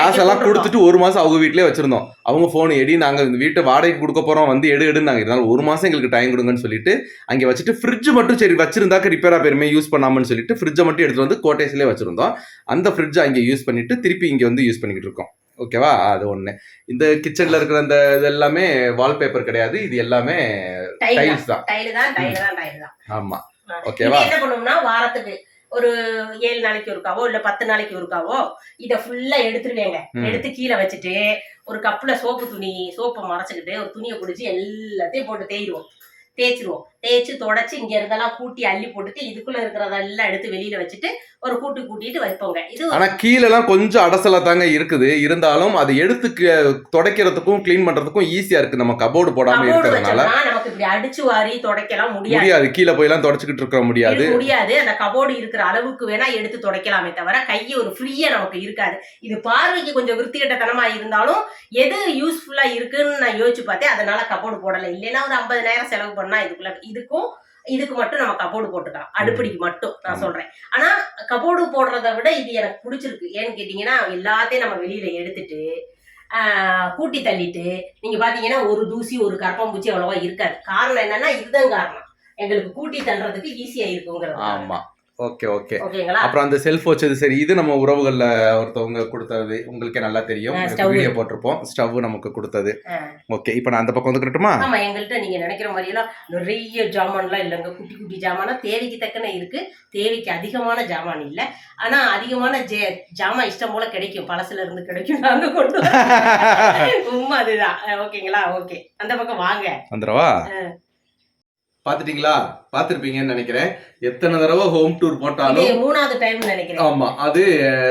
காசெல்லாம் கொடுத்துட்டு 1 மாசம் அவங்க வீட்லயே வச்சிருந்தோம். அவங்க போன் எடி, நாங்க இந்த வீட்டை வாடகைக்கு கொடுக்க போறோம், வந்து எடுன்னு நாங்க இருந்தாலும் 1 மாசம் எங்களுக்கு டைம் கொடுங்கன்னு சொல்லிட்டு அங்கே வச்சுட்டு ஃப்ரிட்ஜ் மட்டும் சரி வச்சிருந்தாக்க ரிப்பேரா பெருமே யூஸ் பண்ணாமன்னு சொல்லிட்டு ஃப்ரிட்ஜை மட்டும் எடுத்துட்டு வந்து கோட்டேஸ்லயே வச்சிருந்தோம். அந்த ஃப்ரிட்ஜ் அங்கே யூஸ் பண்ணிட்டு திருப்பி இங்க வந்து யூஸ் பண்ணிக்கிட்டு இருக்கோம். ஓகேவா? அது ஒண்ணு. இந்த கிச்சன்ல இருக்கிற இந்த இது எல்லாமே வால்பேப்பர் கிடையாது. இது எல்லாமே டைல்ஸ் தான். டைல் தான். ஆமா. இது ஓகேவா? என்ன பண்ணுவோம்னா வாரத்துக்கு ஒரு 7 நாளைக்கு ஒருக்காவோ இல்ல 10 நாளைக்கு ஒருக்காவோ இத ஃபுல்லா எடுத்துருவேங்க. எடுத்து கீழ வச்சுட்டு ஒரு கப்ல சோப்பை மறைச்சுக்கிட்டு ஒரு துணியை பிடிச்சி எல்லாத்தையும் போட்டு தேய்ச்சிருவோம். தேய்ச்சி தொடச்சு இங்க இருந்தெல்லாம் கூட்டி அள்ளி போட்டுட்டு இதுக்குள்ள இருக்கிறதெல்லாம் எடுத்து வெளியில வச்சுட்டு ஒரு கூட்டிட்டு வைப்போங்க. இது ஆனா கீழெல்லாம் கொஞ்சம் அடசலா தாங்க இருக்குது. இருந்தாலும் அது எடுத்து துடைக்கிறதுக்கும் கிளீன் பண்றதுக்கும் ஈஸியா இருக்கு. நம்ம கபோர்டு போடாம இருக்கிறதுனால நமக்கு இப்படி அடிச்சு வாரி துடைக்கலாம் முடியாது. கீழே போய் எல்லாம் துடைச்சுக்கிட்டு இருக்க முடியாது. அந்த கபோர்டு இருக்கிற அளவுக்கு வேணா எடுத்து துடைக்கலாமே தவிர கையை ஒரு ஃப்ரீயா நமக்கு இருக்காது. இது பார்வைக்கு கொஞ்சம் விருத்திகட்டத்தனமா இருந்தாலும் எது யூஸ்ஃபுல்லா இருக்குன்னு நான் யோசிச்சு பார்த்தேன். அதனால கபோர்டு போடல. இல்லைன்னா ஒரு 50,000 செலவு பண்ணா இதுக்கு மட்டும் நம்ம கபோர்டு போட்டுக்கலாம். அடுப்படிக்கு மட்டும் நான் சொல்றேன். ஆனா கபோர்டு போடுறதை விட இது எனக்கு பிடிச்சிருக்கு. ஏன்னு கேட்டீங்கன்னா எல்லாத்தையும் நம்ம வெளியில எடுத்துட்டு கூட்டி தள்ளிட்டு நீங்க பாத்தீங்கன்னா ஒரு தூசி ஒரு கரப்பாம்பூச்சி அவ்வளவா இருக்காது. காரணம் என்னன்னா இதுதான் காரணம். எங்களுக்கு கூட்டி தள்ளுறதுக்கு ஈஸியா இருக்குங்கிறது. ஆமா. ஓகே. ஓகேங்களா? அப்புறம் அந்த செல்ஃப் வச்சது சரி, இது நம்ம உறவுகள்ல ஒருத்தவங்க கொடுத்தது உங்களுக்கே நல்லா தெரியும். வீடியோ போட்டிருப்போம். ஸ்டவ் நமக்கு கொடுத்தது. ஓகே, இப்போ நான் அந்த பக்கம் வந்துக்கிட்டுமா? ஆமா, எங்கள்கிட்ட நீங்க நினைக்கிற மாதிரி எல்லாம் நிறைய ஜாமான்லாம் இல்லைங்க. குட்டி ஜாமானா தேவைக்கு தக்கன இருக்கு. தேவைக்கு அதிகமான ஜாமான் இல்ல. ஆனா அதிகமான ஜாமான் இஷ்டம் போல கிடைக்கும். பழசுல இருந்து கிடைக்கும். நாங்க கொண்டு உண்மை அதுதான். ஓகேங்களா? ஓகே, அந்த பக்கம் வாங்க. வந்துடவா? பாத்துட்டீங்களா? பாத்திருப்பீங்கன்னு நினைக்கிறேன். எத்தனை தடவை ஹோம் டூர் போட்டாலும் 3வது டைம் நினைக்கிறேன். ஆமா, அது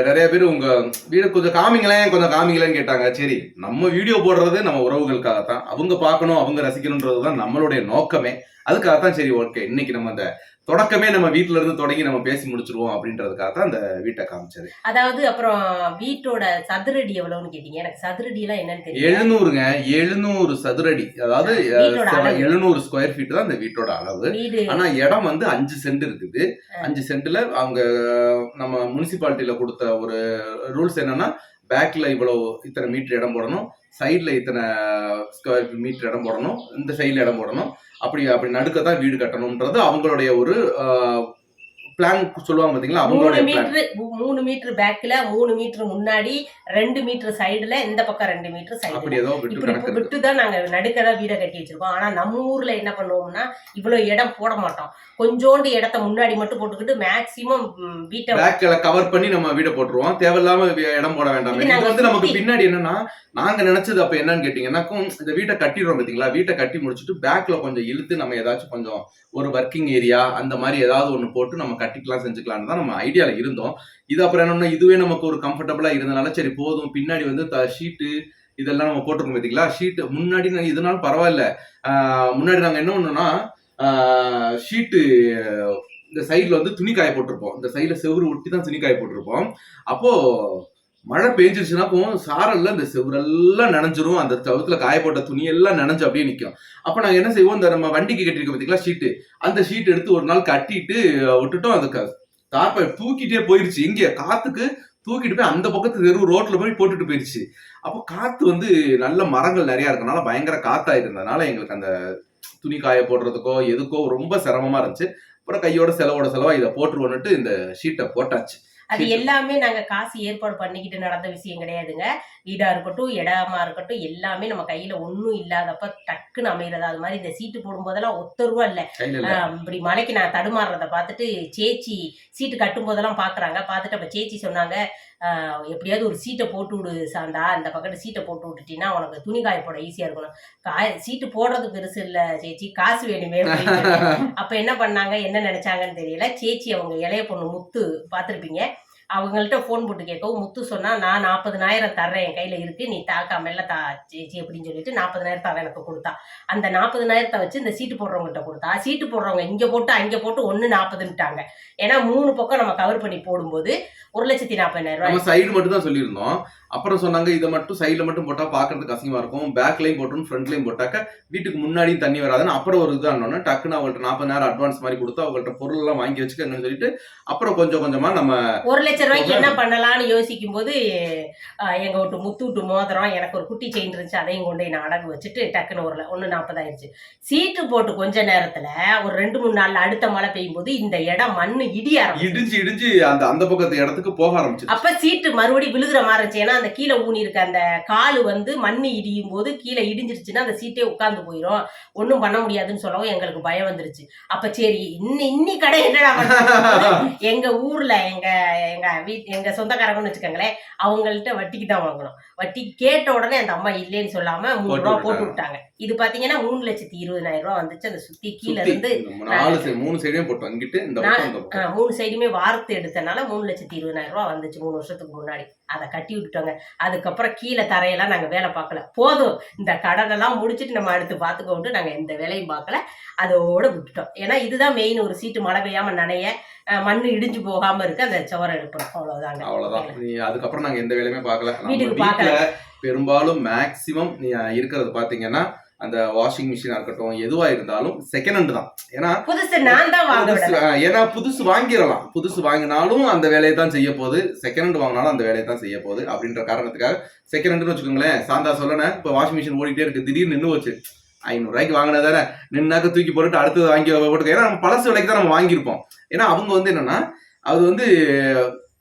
நிறைய பேர் உங்க வீடு கொஞ்சம் காமிங்களேன்னு கேட்டாங்க. சரி, நம்ம வீடியோ போடுறது நம்ம உறவுகளுக்காகத்தான். அவங்க பார்க்கணும், அவங்க ரசிக்கணும்ன்றதுதான் நம்மளுடைய நோக்கமே. அதுக்காகத்தான் சரி ஓகே, இன்னைக்கு நம்ம அந்த தொடக்கமே நம்ம வீட்டுல இருந்து தொடங்கி நம்ம பேசி முடிச்சிருவோம் அப்படின்றதுக்காக தான் அந்த வீட்டை காமிச்சது. அதாவது அப்புறம் வீட்டோட சதுரடி எவ்வளவுன்னு கேட்டீங்க. எனக்கு சதுரடி எல்லாம் என்னன்னு தெரியும். 700ங்க. 700 சதுரடி, அதாவது 700 ஸ்கொயர் ஃபீட் தான் அந்த வீட்டோட அளவு. ஆனா இடம் வந்து 5 சென்ட் இருக்குது. 5 சென்ட்ல அவங்க நம்ம முனிசிபாலிட்டியில கொடுத்த ஒரு ரூல்ஸ் என்னன்னா, பேக்ல இத்தனை மீட்டர் இடம் போடணும், சைட்ல இத்தனை ஸ்கொயர் மீட்டர் இடம் போடணும், இந்த சைட்ல இடம் போடணும், அப்படி நடுக்கத்தான் வீடு கட்டணும்ன்றது அவங்களுடைய ஒரு பிளான் சொல்லுவாங்க பாத்தீங்களா. அவங்களுடைய 3 மீட்டர் பேக்ல, 3 மீட்டர் முன்னாடி, 2 மீட்டர் சைடுல, இந்த பக்கம் 2 மீட்டர் சைடு, அப்படி ஏதோ விட்டுதான் நாங்க நடுக்கதான் வீடை கட்டி வச்சிருக்கோம். ஆனா நம்ம ஊர்ல என்ன பண்ணுவோம்னா இவ்வளவு இடம் போட மாட்டோம். கொஞ்சோண்டு இடத்த முன்னாடி மட்டும் போட்டுக்கிட்டு மேக்சிமம் வீட்டை பேக்ல கவர் பண்ணி நம்ம வீடை போட்டுருவோம். தேவையில்லாம இடம் போட வேண்டாம். இது வந்து நமக்கு பின்னாடி என்னன்னா, நாங்க நினைச்சது அப்ப என்னன்னு கேட்டீங்கன்னா, இந்த வீட்டை கட்டிடுறோம் பாத்தீங்களா, வீட்டை கட்டி முடிச்சுட்டு பேக்ல கொஞ்சம் இழுத்து நம்ம ஏதாச்சும் கொஞ்சம் ஒரு ஒர்க்கிங் ஏரியா அந்த மாதிரி ஏதாவது ஒண்ணு போட்டு நம்ம கட்டிக்கலாம், செஞ்சுக்கலாம்னு தான் நம்ம ஐடியால இருந்தோம். இது அப்புறம் என்னன்னா, இதுவே நமக்கு ஒரு கம்ஃபர்டபுளா இருந்தனால சரி போதும். பின்னாடி வந்து ஷீட்டு இதெல்லாம் நம்ம போட்டிருக்கோம் பாத்தீங்களா, ஷீட் முன்னாடி இதனாலும் பரவாயில்ல. முன்னாடி நாங்க என்ன பண்ணோம்னா, ஷீட்டு இந்த சைட்ல வந்து துணி காய போட்டிருப்போம். இந்த சைட்ல செவுரு ஒட்டி தான் துணி காய போட்டிருப்போம். அப்போ மழை பெஞ்சிருச்சுன்னா சாரல்ல இந்த செவரெல்லாம் நனைஞ்சிரும். அந்த தவத்துல காய போட்ட துணி எல்லாம் நனைஞ்சு அப்படியே நிற்கும். அப்ப நாங்க என்ன செய்வோம், இந்த நம்ம வண்டிக்கு கட்டிருக்க பாத்தீங்களா ஷீட்டு, அந்த ஷீட் எடுத்து ஒரு நாள் கட்டிட்டு விட்டுட்டோம். அந்த தார்ப்பை தூக்கிட்டே போயிருச்சு. இங்க காத்துக்கு தூக்கிட்டு போய் அந்த பக்கத்து தெரு ரோட்ல போய் போட்டுட்டு போயிருச்சு. அப்போ காத்து வந்து நல்ல மரங்கள் நிறைய இருக்கனால பயங்கர காத்தாயிருந்ததுனால எங்களுக்கு அந்த துணி காய போடுறதுக்கோ எதுக்கோ ரொம்ப சிரமமா இருந்துச்சு. அப்புறம் கையோட செலவா இதை போட்டுருவோன்னுட்டு இந்த ஷீட்டை போட்டாச்சு. அது எல்லாமே நாங்க காசு ஏற்பாடு பண்ணிக்கிட்டு நடந்த விஷயம் கிடையாதுங்க. வீடா இருக்கட்டும், இடமா இருக்கட்டும், எல்லாமே நம்ம கையில ஒண்ணும் இல்லாதப்ப டக்குன்னு அமைகிறது. அது மாதிரி இந்த சீட்டு போடும் போதெல்லாம் ₹1 இல்ல. இப்படி மலைக்கு நான் தடுமாறுறத பார்த்துட்டு சேச்சி சீட்டு கட்டும் போதெல்லாம் பாக்குறாங்க. பார்த்துட்டு அப்ப சேச்சி சொன்னாங்க, எப்படியாவது ஒரு சீட்டை போட்டு விடு சாந்தா, இந்த பக்கத்து சீட்டை போட்டு விட்டுட்டீங்கன்னா உனக்கு துணி காய போட ஈஸியா இருக்கணும். சீட்டு போடுறது பெருசு இல்ல சேச்சி, காசு வேணுமே. அப்ப என்ன பண்ணாங்க, என்ன நினைச்சாங்கன்னு தெரியல. சேச்சி அவங்க இளைய பொண்ணு முத்து பார்த்துருப்பீங்க, அவங்கள்ட்ட போன் போட்டு கேட்கவும் முத்து சொன்னா, நான் 40,000 தர்றேன், என் கையில இருக்கு, நீ தாக்காமல்ல தா சேச்சி அப்படின்னு சொல்லிட்டு 40,000 அவன் எனக்கு கொடுத்தா. அந்த 40,000 வச்சு இந்த சீட்டு போடுறவங்ககிட்ட கொடுத்தா. சீட்டு போடுறவங்க இங்க போட்டு அங்க போட்டு 1,40,000ட்டாங்க. ஏன்னா 3 பக்கம் நம்ம கவர் பண்ணி போடும்போது 1,40,000 நம்ம சைடு மட்டும் தான் சொல்லியிருந்தோம். அப்புறம் சொன்னாங்க, இதை மட்டும் சைட்ல மட்டும் போட்டா பாக்குறதுக்கு அசிங்கமா இருக்கும், பேக்லையும் போட்டோம் ஃப்ரண்ட்லையும் போட்டாக்க வீட்டுக்கு முன்னாடியும் தண்ணி வராதுன்னு அப்புறம் ஒரு இதானோன்னு டக்குன்னு அவங்கள்ட்ட 40,000 அட்வான்ஸ் மாதிரி கொடுத்து அவங்கள்ட்ட பொருள் எல்லாம் வாங்கி வச்சுக்கன்னு சொல்லிட்டு அப்புறம் கொஞ்சம் கொஞ்சமா நம்ம 1,00,000 ரூபாய்க்கு என்ன பண்ணலாம்னு யோசிக்கும் போது எங்க விட்டு முத்து மோதிரம் எனக்கு ஒரு குட்டி செயின் இருந்துச்சு, அதையும் கொண்டு நான் அடகு வச்சுட்டு டக்குன்னு 1,40,000 ஆயிடுச்சு. சீட்டு போட்டு கொஞ்ச நேரத்துல ஒரு 2-3 நாள்ல அடுத்த மழை பெய்யும் போது இந்த இடம் மண்ணு இடிஞ்சு அந்த பக்கத்து இடத்துக்கு போக ஆரம்பிச்சு. அப்ப சீட்டு மறுபடியும் விழுகிற மாதிரி இருந்துச்சு. ஏன்னா அந்த கீழே ஊனி இருக்க அந்த காலு வந்து மண்ணு இடியும் போது கீழே இடிஞ்சிருச்சுன்னா அந்த சீட்டே உட்கார்ந்து போயிடும், ஒன்றும் பண்ண முடியாதுன்னு சொல்லவும் எங்களுக்கு பயம் வந்துருச்சு. அப்ப சரி இன்னி கடை என்னடா பண்றது? எங்க ஊர்ல எங்க எங்க சொந்தக்காரங்கன்னு வச்சுக்கோங்களேன், அவங்கள்ட்ட வட்டிக்கு தான் வாங்கணும். வட்டி கேட்ட உடனே அந்த அம்மா இல்லைன்னு சொல்லாம 3 ரூபா போட்டு விட்டாங்க. இது பாத்தீங்கன்னா 3,20,000 ரூபா வந்துச்சு. அந்த சுத்தி கீழே இருந்து 3 சைடையும் போட்டோம், இங்கிட்டு இந்த பக்கம் இந்த பக்கம். 3 சைடுமே வார்த்து எடுத்தனால 3,20,000 ரூபா வந்துச்சு 3 வருஷத்துக்கு முன்னாடி. அதை கட்டி விட்டுட்டோங்க. அதுக்கப்புறம் கீழே தரையெல்லாம் நாங்க வேலை பார்க்கல. போதும் இந்த கடனெல்லாம் முடிச்சுட்டு நம்ம அடுத்து பார்த்துக்கோன்ட்டு நாங்க எந்த வேலையும் பார்க்கல, அதோட விட்டுட்டோம். ஏன்னா இதுதான் மெயின். ஒரு சீட்டு மழை பெய்யாம நனைய, மண்ணு இடிஞ்சு போகாம இருக்கு, அந்த சுவரை எழுப்பணும். அவ்வளவுதாங்க. அவ்வளவுதான். அதுக்கப்புறம் நாங்க எந்த வேலையுமே பார்க்கல. வீட்டுக்கு பார்க்கல. பெரும்பாலும் மேக்சிமம் நீ இருக்கிறது பாத்தீங்கன்னா அந்த வாஷிங் மிஷினா இருக்கட்டும், எதுவா இருந்தாலும் செகண்ட் ஹேண்ட் தான். ஏன்னா புதுசு நான் தான் வாங்குவேன். ஏன்னா புதுசு வாங்கிடலாம், புதுசு வாங்கினாலும் அந்த வேலையை தான் செய்ய போகுது, செகண்ட் ஹேண்ட் வாங்கினாலும் அந்த வேலையை தான் செய்ய போகுது. அப்படின்ற காரணத்துக்காக செகண்ட் ஹேண்ட்னு வச்சுக்கோங்களேன். சாந்தா சொல்லணும், இப்போ வாஷிங் மிஷின் ஓடிட்டே இருக்கு, திடீர்னு நின்று வச்சு 500 ரூபாய்க்கு வாங்கினதானே நின்னாக்க தூக்கி போட்டு அடுத்தது வாங்கி போட்டுக்க. ஏன்னா நம்ம பழசு விலைக்கு தான் நம்ம வாங்கியிருப்போம். ஏன்னா அவங்க வந்து என்னன்னா அது வந்து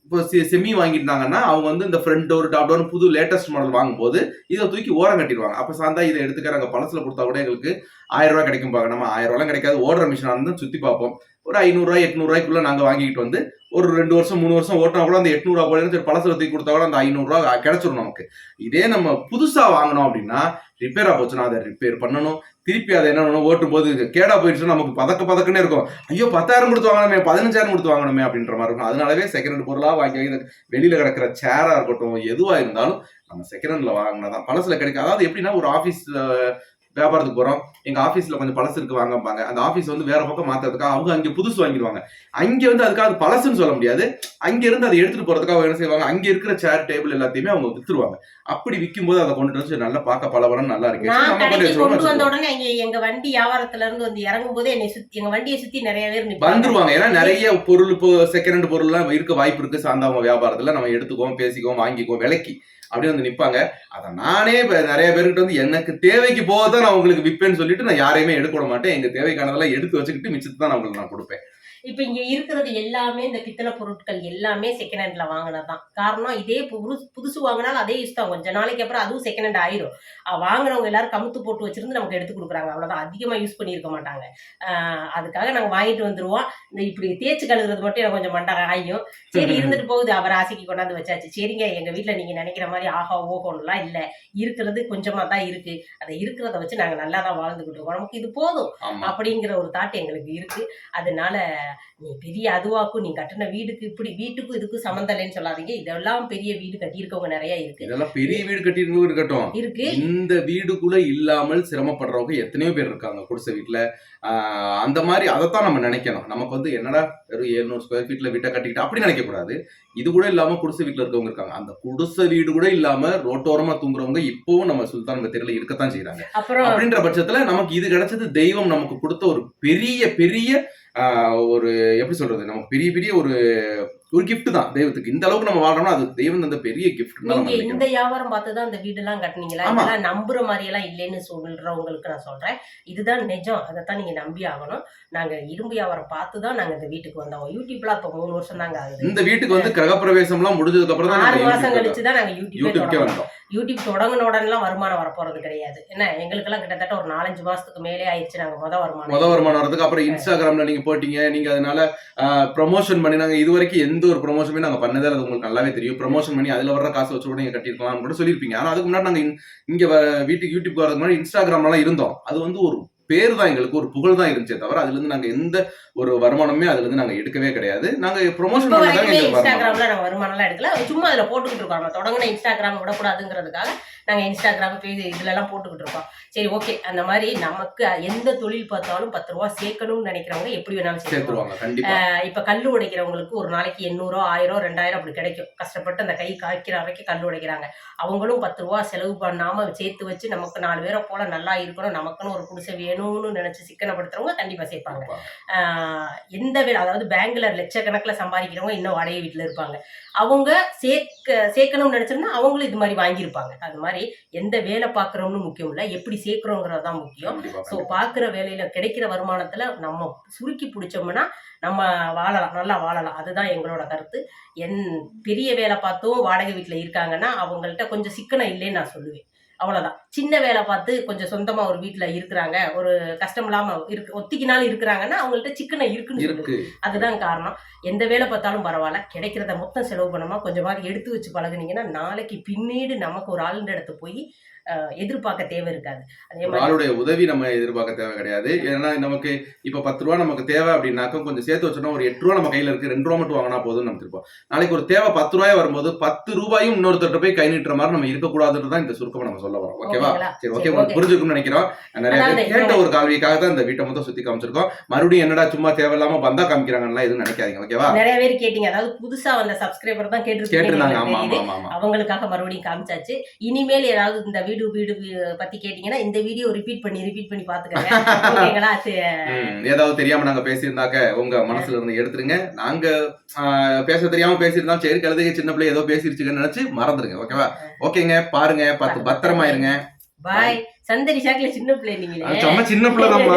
இப்போ செமி வாங்கிட்டாங்கன்னா அவங்க வந்து இந்த ஃப்ரண்ட் டோர் டாப் டோர் புது லேட்டஸ்ட் மாடல் வாங்கும்போது இதை தூக்கி ஓரம் கட்டிடுவாங்க. அப்போ சாந்தா இதை எடுத்துக்கிறாங்க, பழசுல கொடுத்தா கூட எங்களுக்கு 1000 ரூபாய் கிடைக்கும். பார்க்க நம்ம 1000 ரூபாய் கிடைக்காது, ஓடுற மிஷினாக இருந்து சுற்றி பார்ப்போம். ஒரு 500 ரூபாய் 800 ரூபாய்க்குள்ள நாங்கள் வாங்கிட்டு வந்து ஒரு 2 வருஷம் 3 வருஷம் ஓட்டினா கூட அந்த 800 ரூபாய் போல பழசுல தூக்கி கொடுத்தா கூட அந்த 500 ரூபாய் கிடைச்சிடும் நமக்கு. இதே நம்ம புதுசா வாங்கினோம் அப்படின்னா ரிப்பேரா போச்சுன்னா அதை ரிப்பேர் பண்ணணும், திருப்பி அதை என்ன ஓட்டும் போது கேடா போயிடுச்சுன்னா நமக்கு பதக்கன்னே இருக்கும். ஐயோ 10,000 கொடுத்து வாங்கணுமே, 15,000 கொடுத்து வாங்கணுமே அப்படின்ற மாதிரி இருக்கும். அதனாலவே செகண்ட் ஹேண்ட் பொருளா வாங்கி வெளியில கிடக்கிற சேரா இருக்கட்டும், எதுவா இருந்தாலும் நம்ம செகண்ட் ஹேண்ட்ல வாங்கினதான் பழசுல கிடைக்கும். அதாவது எப்படின்னா ஒரு ஆபீஸ் வியாபாரத்துக்கு போறோம், எங்க ஆபீஸ்ல கொஞ்சம் பழசு இருக்கு வாங்கப்பாங்க, அந்த ஆபீஸ் வந்து வேற பக்கம் மாத்துறதுக்காக அவங்க அங்க புதுசு வாங்கிடுவாங்க. அங்க வந்து அதுக்காக அது பழசுன்னு சொல்ல முடியாது, அங்க இருந்து அதை எடுத்துட்டு போறதுக்காக என்ன செய்வாங்க, அங்க இருக்கிற சேர் டேபிள் எல்லாத்தையுமே அவங்க வித்துருவாங்க. அப்படி விற்கும் போது அதை கொண்டு வந்து நல்லா பார்க்க பலவரம் நல்லா இருக்கு. கொண்டு வந்த உடனே எங்க வண்டி வியாபாரத்துல இருந்து வந்து இறங்கும் போது என்னை சுத்தி எங்க வண்டியை சுத்தி நிறைய பேர் வந்துருவாங்க. ஏன்னா நிறைய பொருள் இப்போ செகண்ட் ஹேண்ட் பொருள் எல்லாம் இருக்க வாய்ப்பு இருக்கு. சார்ந்தவங்க வியாபாரத்துல நம்ம எடுத்துக்குவோம், பேசிக்குவோம், வாங்கிக்குவோம் விலைக்கு அப்படி வந்து நிப்பாங்க. அதை நானே நிறைய பேர்கிட்ட வந்து எனக்கு தேவைக்கு போகதான் நான் உங்களுக்கு விற்பேன்னு சொல்லிட்டு நான் யாரையுமே எடுக்க விட மாட்டேன். எங்க தேவைக்கானதெல்லாம் எடுத்து வச்சுக்கிட்டு மிச்சத்தை தான் உங்களுக்கு நான் கொடுப்பேன். இப்ப இங்க இருக்கிறது எல்லாமே இந்த பித்தளை பொருட்கள் எல்லாமே செகண்ட் ஹேண்ட்ல வாங்கினதான் காரணம். இதே புதுசு வாங்கினாலும் அதே யூஸ் தான், கொஞ்ச நாளைக்கு அப்புறம் அதுவும் செகண்ட் ஹேண்ட் ஆயிரும். வாங்கினவங்க எல்லாரும் கமுத்து போட்டு வச்சிருந்து நமக்கு எடுத்து கொடுக்குறாங்க, அவ்வளவுதான். அதிகமா யூஸ் பண்ணியிருக்க மாட்டாங்க. அதுக்காக நாங்க வாங்கிட்டு வந்துருவோம். இந்த இப்படி தேய்ச்சி கழுகுறது மட்டும் எனக்கு கொஞ்சம் மண்டை ஆயும். சரி இருந்துட்டு போகுது, அவர் ஆசைக்கு கொண்டாந்து வச்சாச்சு. சரிங்க, எங்க வீட்டுல நீங்க நினைக்கிற மாதிரி ஆஹா ஓஹோன்னுலாம் இல்ல, இருக்கிறது கொஞ்சமா தான் இருக்கு, அதை இருக்கிறத வச்சு நாங்க நல்லா தான் வாழ்ந்துகிட்டு இருக்கோம், நமக்கு இது போதும் அப்படிங்கிற ஒரு தாட் எங்களுக்கு இருக்கு. அதனால நீ பெரிய அதுவாக்கும், நீ கட்டின வீடுக்கு இப்படி வீட்டுக்கும் இதுக்கும் சம்மந்தம் இல்லைன்னு சொல்லாதீங்க. இதெல்லாம் பெரிய வீடு கட்டியிருக்கவங்க நிறைய இருக்கு. இதெல்லாம் பெரிய வீடு கட்டியிருக்கவங்க இருக்கட்டும் இருக்கு. இந்த வீடுக்குள்ள இல்லாமல் சிரமப்படுறவங்க எத்தனையோ பேர் இருக்காங்க குடிசை வீட்டுல. அந்த மாதிரி அதைத்தான் நம்ம நினைக்கணும். நமக்கு வந்து என்னடா வெறும் 700 ஸ்கொயர் ஃபீட்ல வீட்டை கட்டிக்கிட்டு அப்படி நினைக்க கூடாது. இது கூட இல்லாம குடிசை வீட்டுல இருக்கவங்க இருக்காங்க. அந்த குடிசை வீடு கூட இல்லாம ரோட்டோரமா தூங்குறவங்க இப்பவும் நம்ம சுல்தான் பத்தேரியில இருக்கத்தான் செய்யறாங்க. அப்படின்ற பட்சத்துல நமக்கு இது கிடைச்சது தெய்வம் நமக்கு கொடுத்த ஒரு பெரிய பெரிய ஒரு எப்படி சொல்றது, நமக்கு பெரிய பெரிய ஒரு கிஃப்ட் தான் தெய்வத்துக்கு. இந்த அளவுக்கு நம்ம வாழ்றோம்னா அது தெய்வம் தந்த பெரிய கிஃப்ட். நீங்க இந்த வியாபாரம் பார்த்துதான் இந்த வீடு எல்லாம் கட்டினீங்களா? இதெல்லாம் நம்புற மாதிரி எல்லாம் இல்லைன்னு சொல்றவங்களுக்கு நான் சொல்றேன், இதுதான் நிஜம். அதைத்தான் நீங்க நம்பி ஆகணும். நாங்க இரும்பு வியாபாரம் பார்த்துதான் நாங்க இந்த வீட்டுக்கு வந்தோம். யூடியூப்ல இப்ப 3 வருஷம் தாங்க ஆகுது. இந்த வீட்டுக்கு வந்து கிரகப்பிரவேசம் எல்லாம் முடிஞ்சதுக்கு அப்புறம் தான் 6 மாசம் கழிச்சுதான் நாங்க யூடியூப்க்கே வந்தோம். யூடியூப் தொடங்கின உடனே எல்லாம் வருமானம் வரப்போறது கிடையாது. என்ன எங்களுக்கு எல்லாம் கிட்டத்தட்ட ஒரு 4-5 மாசத்துக்கு மேலே ஆயிடுச்சு. நாங்க முத வருமானம் வரதுக்கு அப்புறம் இன்ஸ்டாகிராம்ல நீங்க போட்டீங்க, நீங்க அதனால ப்ரமோஷன் பண்ணி நாங்க இது வரைக்கும் எந்த ஒரு ப்ரமோஷனுமே நாங்க பண்ணதே அது உங்களுக்கு நல்லாவே தெரியும். ப்ரமோஷன் பண்ணி அதுல வர்ற காசு வச்சு கூட நீங்க கட்டிருக்கலாம் கூட சொல்லியிருப்பீங்க. ஆனா அதுக்கு முன்னாடி நாங்க இங்க வீட்டுக்கு யூடியூப் வரதுக்கு முன்னாடி இன்ஸ்டாகிராம்லாம் இருந்தோம். அது வந்து ஒரு பேர் தான், எங்களுக்கு ஒரு புகழ் தான் இருந்துச்சே தவிர அதுல இருந்து நாங்க எந்த ஒரு வருமானமே அதுல இருந்து நாங்க எடுக்கவே கிடையாது. நாங்க ப்ரமோஷன் இன்ஸ்டாகிராம்ல நாங்க வருமானம் எல்லாம் எடுக்கல, சும்மா அதுல போட்டுக்கிட்டு இருக்கோம். தொடங்கின இன்ஸ்டாகிராம் விடக்கூடாதுங்கிறதுக்காக நாங்க இன்ஸ்டாகிராம் பேஜ் இதுல எல்லாம் போட்டுக்கிட்டு இருக்கோம். சரி ஓகே, அந்த மாதிரி நமக்கு எந்த தொழில் பார்த்தாலும் 10 ரூபா சேர்க்கணும்னு நினைக்கிறவங்க எப்படி வேணாலும் சேர்த்துருவாங்க. இப்ப கல்லு உடைக்கிறவங்களுக்கு ஒரு நாளைக்கு 800, 1000, 2000 அப்படி கிடைக்கும். கஷ்டப்பட்டு அந்த கை காய்க்கிற வரைக்கும் கல்லு உடைக்கிறாங்க. அவங்களும் 10 ரூபா செலவு பண்ணாம சேர்த்து வச்சு நமக்கு 4 பேரை போல நல்லா இருக்கணும், நமக்குன்னு ஒரு குடிசை வேணும் வேணும்னு நினைச்சு சிக்கனப்படுத்துறவங்க கண்டிப்பா சேர்ப்பாங்க. எந்த வேலை, அதாவது பேங்க்ல லட்சக்கணக்கில் சம்பாதிக்கிறவங்க இன்னும் வாடகை வீட்டுல இருப்பாங்க. அவங்க சேர்க்கணும்னு நினைச்சோம்னா அவங்களும் இது மாதிரி வாங்கியிருப்பாங்க. அது மாதிரி எந்த வேலை பார்க்குறோம்னு முக்கியம் இல்லை, எப்படி சேர்க்குறோங்கிறது தான் முக்கியம். ஸோ பார்க்குற வேலையில கிடைக்கிற வருமானத்துல நம்ம சுருக்கி பிடிச்சோம்னா நம்ம வாழலாம், நல்லா வாழலாம். அதுதான் எங்களோட கருத்து. பெரிய வேலை பார்த்தும் வாடகை வீட்டில் இருக்காங்கன்னா அவங்கள்ட்ட கொஞ்சம் சிக்கனம் இல்லைன்னு நான் சொல்லுவேன். அவ்வளவுதான். சின்ன வேலை பார்த்து கொஞ்சம் சொந்தமா ஒரு வீட்டுல இருக்கிறாங்க, ஒரு கஷ்டம் இல்லாம ஒத்திக்கினாலும் இருக்கிறாங்கன்னா அவங்கள்ட்ட சிக்கனம் இருக்குன்னு இருக்கு. அதுதான் காரணம். எந்த வேலை பார்த்தாலும் பரவாயில்ல, கிடைக்கிறத மொத்தம் செலவு பண்ணாம கொஞ்சமாவது எடுத்து வச்சு பழகுனீங்கன்னா நாளைக்கு பின்னீடு நமக்கு ஒரு ஆளுன்ற இடத்து போய் எதிர்பார்க்க தேவை இருக்காது. அதே மாதிரி ஆளுடைய உதவி நம்ம எதிர்பார்க்க தேவை கிடையாது. ஏன்னா நமக்கு இப்ப 10 ரூபா நமக்கு தேவை அப்படின்னாக்க கொஞ்சம் சேர்த்து வச்சோம்னா ஒரு 8 ரூபா நம்ம கையில இருக்கு, 2 ரூபா மட்டும் வாங்கினா போதும் நம்ம இருப்போம். நாளைக்கு ஒரு தேவை 10 ரூபாய் வரும்போது 10 ரூபாயும் இன்னொருத்தர் போய் கை நீட்டுற மாதிரி நம்ம இருக்கக்கூடாதுன்றதான் இந்த சுருக்கம் நம்ம சொல்ல வரோம். ஓகேவா? சரி, ஓகே, புரிஞ்சுக்கணும்னு நினைக்கிறோம். நிறைய பேர் கேட்ட ஒரு கேள்விக்காக தான் இந்த வீட்டை மொத்தம் சுத்தி காமிச்சிருக்கோம். மறுபடியும் என்னடா சும்மா தேவையில்லாம பந்தா காமிக்கிறாங்கன்னா எதுவும் நினைக்காதீங்க. ஓகேவா? நிறைய பேர் கேட்டீங்க, அதாவது புதுசா வந்த சப்ஸ்கிரைபர் தான் கேட்டிருந்தாங்க. அவங்களுக்காக மறுபடியும் காமிச்சாச்சு. இனிமேல் ஏதாவது இந்த வீடு பத்தி கேட்டீங்கன்னா இந்த வீடியோ ரிப்பீட் பண்ணி பாத்துக்கங்க. ஓகேங்களா? ஏதாவது தெரியாம நாங்க பேசியிருந்தாக்க உங்க மனசுல இருந்து எடுத்துருங்க. நாங்க பேச தெரியாம பேசியிருந்தோம், சரி கழுதைங்க சின்ன பிள்ளை ஏதோ பேசிருச்சுன்னு நினைச்சு மறந்துருங்க. ஓகேவா? ஓகேங்க, பாருங்க, பத்திரமா இருங்க. பாய். சந்தரி சாக்கில சின்ன பிள்ளை நீங்களே. சின்ன பிள்ளை தான்.